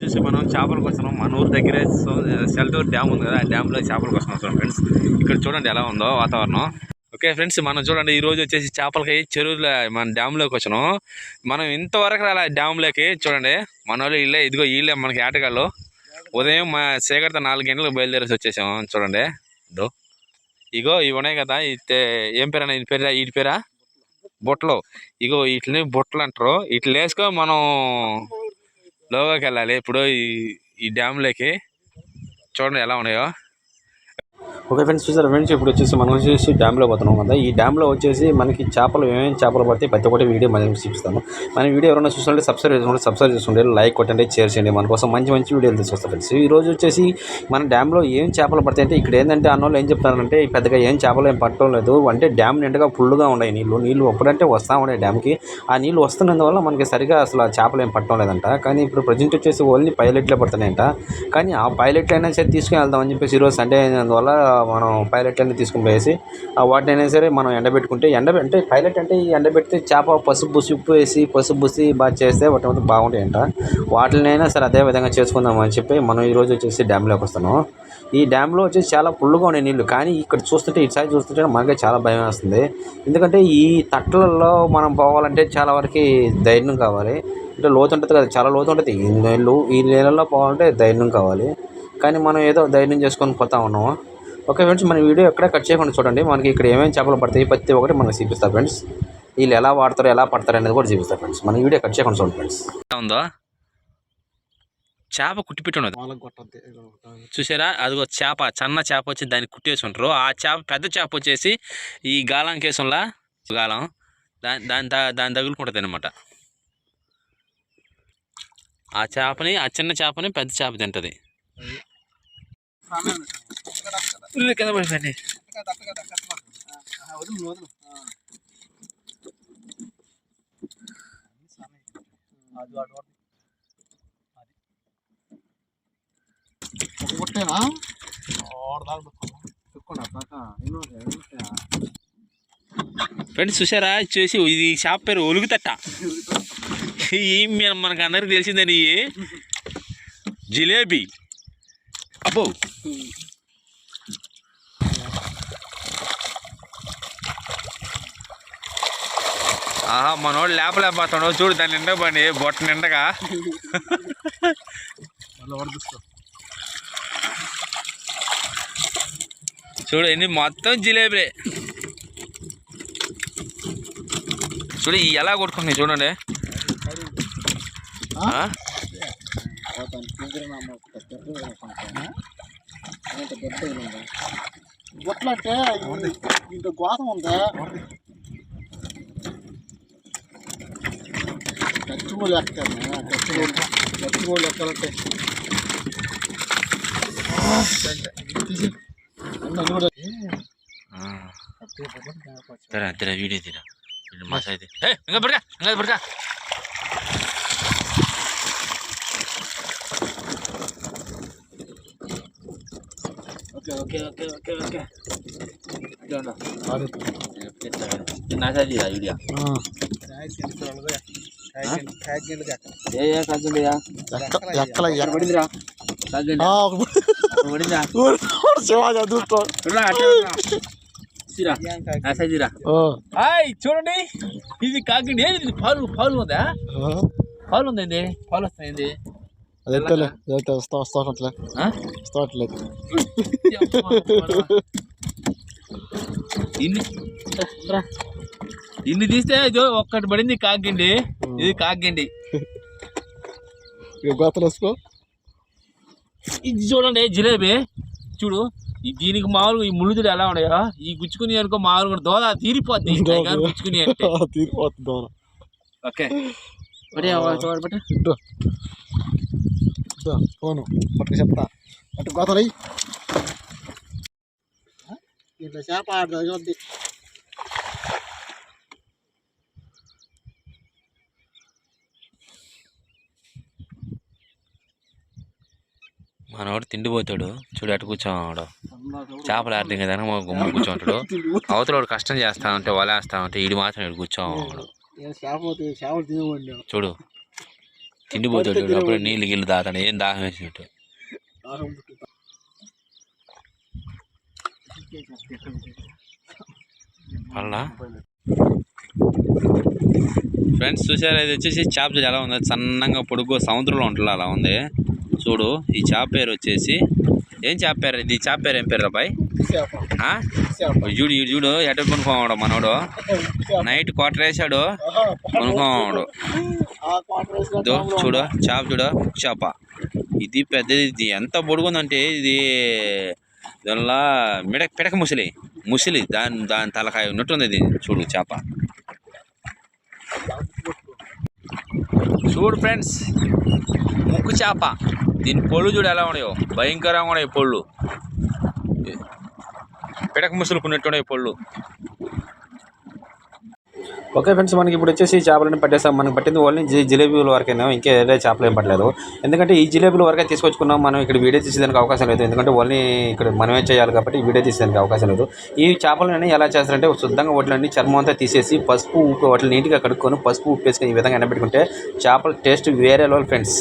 చూసి మనం చేపలకు వస్తున్నాం. మన ఊరు దగ్గరే సెల్టూర్ డ్యామ్ ఉంది కదా, ఆ డ్యామ్లో చేపలకు వస్తున్నాం ఫ్రెండ్స్. ఇక్కడ చూడండి ఎలా ఉందో వాతావరణం. ఓకే ఫ్రెండ్స్, మనం చూడండి ఈ రోజు వచ్చేసి చేపలకి చెరువులో మన డ్యామ్లోకి వచ్చినాం. మనం ఇంతవరకు రాలే డ్యామ్లోకి. చూడండి మన వాళ్ళు ఇల్లే, ఇదిగో వీళ్ళే మనకి ఆటగాళ్ళు. ఉదయం మా సేకరిత 4 గంటలకు బయలుదేరేసి వచ్చేసాం. చూడండి ఇగో ఇవి ఉన్నాయి కదా, ఏం పేరు ఇది పేరా, వీటి పేరా బుట్టలు. ఇగో వీటిని బుట్టలు అంటారు. వీటిని వేసుకో మనం లోగాకి వెళ్ళాలి. ఇప్పుడు ఈ డ్యామ్లోకి చూడండి ఎలా ఉన్నాయో. ఓకే ఫ్రెండ్స్, చూసారు ఫ్రెండ్స్, ఇప్పుడు వచ్చేసి మనం వచ్చేసి డ్యామ్లో పోతున్నాం కదా. ఈ డ్యామ్లో వచ్చేసి మనకి చేపలు ఏమేమి చేపలు పడితే ప్రతి ఒక్కటి వీడియో మనం చూపిస్తాము. మన వీడియో ఎవరైనా చూస్తుంటే సబ్స్క్రైబ్ చేసుకోండి, లైక్ కొట్టండి, షేర్ చేయండి. మన కోసం మంచి మంచి వీడియోలు తీసుకొస్తాం ఫ్రెండ్స్. ఈ రోజు వచ్చేసి మన డ్యామ్లో ఏం చేపలు పడతాయి అంటే, ఇక్కడ ఏంటంటే అన్నోళ్ళు ఏం చెప్తారంటే పెద్దగా ఏం చేపలు ఏం పట్టడం లేదు అంటే, డ్యామ్ నిండుగా ఫుల్గా ఉన్నాయి నీళ్ళు ఎప్పుడంటే వస్తూ ఉన్నాయి డ్యామ్కి. ఆ నీళ్ళు వస్తున్నందువల్ల మనకి సరిగా అసలు ఆ చేపలు ఏం పట్టడం లేదంట. కానీ ఇప్పుడు ప్రజెంట్ వచ్చేసి ఓన్లీ పైలెట్లే పడుతున్నాయంట. కానీ ఆ పైలెట్లు అయినా సరే తీసుకుని వెళ్దామని చెప్పేసి ఈరోజు సండే అయినందువల్ల మనం పైలెట్లన్నీ తీసుకుని పోయేసి వాటిని అయినా సరే మనం ఎండబెట్టుకుంటే అంటే పైలెట్ అంటే ఈ ఎండబెడితే చేప పసుపు ఉప్పు వేసి పసుపు బుసి బాగా చేస్తే వాటి బాగుంటాయంట. వాటినైనా సరే అదే విధంగా చేసుకుందాం అని చెప్పి మనం ఈరోజు వచ్చేసి డ్యామ్లోకి వస్తాను. ఈ డ్యామ్లో వచ్చేసి చాలా ఫుల్గా ఉన్నాయి నీళ్ళు. కానీ ఇక్కడ చూస్తుంటే ఇటు సైడ్ చూస్తుంటే మనకే చాలా భయం వేస్తుంది. ఎందుకంటే ఈ తట్టలలో మనం పోవాలంటే చాలా వరకు ధైర్యం కావాలి. అంటే లోతు ఉంటుంది కదా, చాలా లోతు ఉంటుంది. ఈ నీళ్ళల్లో పోవాలంటే ధైర్యం కావాలి. కానీ మనం ఏదో ధైర్యం చేసుకొని పోతా ఉన్నాము. ఓకే ఫ్రెండ్స్, మన వీడియో ఎక్కడ కట్ చేయకుండా చూడండి. మనకి ఇక్కడ ఏమేమి చేపలు పడతాయి ప్రతి ఒక్కటి మనకు చూపిస్తారు ఫ్రెండ్స్. వీళ్ళు ఎలా వాడతారు ఎలా పడతారు అనేది కూడా చూపిస్తారు ఫ్రెండ్స్. మన వీడియో కట్ చేయకుండా చూడండి ఫ్రెండ్స్. ఉందో చేప కుట్టిపెట్టి ఉన్నది చూసారా, అదిగో చేప, చిన్న చేప వచ్చి దాన్ని కుట్టేసి ఉంటారు. ఆ చేప పెద్ద చేప వచ్చేసి ఈ గాలం కేసంలా గాలం దాని తగులుకుంటుంది అనమాట. ఆ చేపని, ఆ చిన్న చేపని పెద్ద చేప తింటది. కింద పడిపోయింది. ఫ్రెండ్స్ చూసారా, చూసి ఇది షాప్ పేరు ఒలుగుతట్ట. ఏం మనకు అందరికి తెలిసిందని జిలేబీ. అబ్బో ఆహా, మనోడు లేపలేకపోతాడు చూడు. దాని నిండా పడి బొట్ట నిండగా చూడు ఎన్ని మొత్తం జిలేబీ. చూడు ఎలా కొట్టుకుంటున్నాయి చూడండి. బొట్లంటే ఇంత గోతం ఉందా, గచ్చిగోళ్ళు ఎక్కాను. గచ్చిగోళ్ళు ఎక్కాలంటే వీడియో తీరా మసా అయితే ఇంకా పడగా ఇంకా పడగా. ఓకే ఓకే ఓకే ఓకే నాసాజీరా వీడియో పడిందిరా చూడండి. ఇది కాకిండి. ఏంటి పాలు పాలు ఉందా? పాలు ఉందండి, పాలు వస్తాయండి. ఇన్ని తీస్తే ఇది ఒక్కటి పడింది కాకిండి. ఇది కాకిండి. ఇది చూడండి జిలేబీ. చూడు దీనికి మామూలుగా ఈ ముళ్ళుదుడు ఎలా ఉన్నాయో, ఈ గుచ్చుకుని అనుకో మామూలుగా దోల తీరిపోద్ది. గుచ్చుకుని అంటే తీరిపోతుంది దోల. ఓకే ఫోను పట్టుకు చెప్తా పట్టు గోతలు ఇట్లా చేప ఆడుతుంది. మనవాడు తిండిపోతాడు చూడు, అటు కూర్చోవాడు. చేపలు ఆడుతుంది కదా గుమ్మ కూర్చోంటాడు. అవతలవాడు కష్టం చేస్తా ఉంటే వలేస్తా ఉంటే ఈడు మాత్రం ఇటు కూర్చోవాడు. చూడు తిండిపోతాడు చూడు అప్పుడే నీళ్ళు గిల్లు తాతాడు ఏం దాహం వేసినట్టు. దాహం పుట్టుతా. అలా ఫ్రెండ్స్ చూసారు, ఇది వచ్చేసి చేప చూడు ఎలా ఉంది, సన్నంగా పొడుగు సముద్రంలో ఉంటుంది అలా ఉంది చూడు. ఈ చేప పేరు వచ్చేసి ఏం చేప పేరు, ఇది చేప పేరు ఏం పేరు అబ్బాయి? చేప. చేప. చూడు ఇటు చూడు ఎట కొనుక్కోవాడు మనోడు, నైట్ క్వార్టర్ వేసాడు కొనుక్కోవాడు. ఆ క్వార్టర్ వేసుకొని దో చూడు చేప చూడు, చేప ఇది పెద్దది, ఇది ఎంత పొడుగుందంటే ఇది దానిలా పిడక ముసిలి దాని తలకాయ ఉన్నట్టుంది ఇది చూడు చేప. చూడు ఫ్రెండ్స్ ముక్కు చేప, దీని పొళ్ళు చూడు ఎలా ఉన్నాయో, భయంకరంగా ఉన్నాయి పొళ్ళు, పిడక ముసులుకున్నట్టున్నాయి పొళ్ళు. ఓకే ఫ్రెండ్స్, మనకి ఇప్పుడు వచ్చేసి చేపలను పట్టేస్తాం. మనకి పట్టింది ఓన్లీ జిలేబీల వరకైనా, ఇంకా ఏదో చేపలు ఏం పట్టలేదు. ఎందుకంటే ఈ జిలేబీల వరకే తీసుకొచ్చుకున్నాం మనం. ఇక్కడ వీడియో తీసేదానికి అవకాశం లేదు, ఎందుకంటే ఓన్లీ ఇక్కడ మనమే చేయాలి కాబట్టి వీడియో తీసేదానికి అవకాశం లేదు. ఈ చేపలని ఎలా చేస్తారంటే శుద్ధంగా వాటిని చర్మం అంతా తీసేసి పసుపు ఉప్పు వాటిని నీట్గా కడుక్కొని పసుపు ఉప్పు వేసుకొని ఈ విధంగా ఎండబెట్టుకుంటే చేపల టేస్ట్ వేరే లెవెల్ ఫ్రెండ్స్.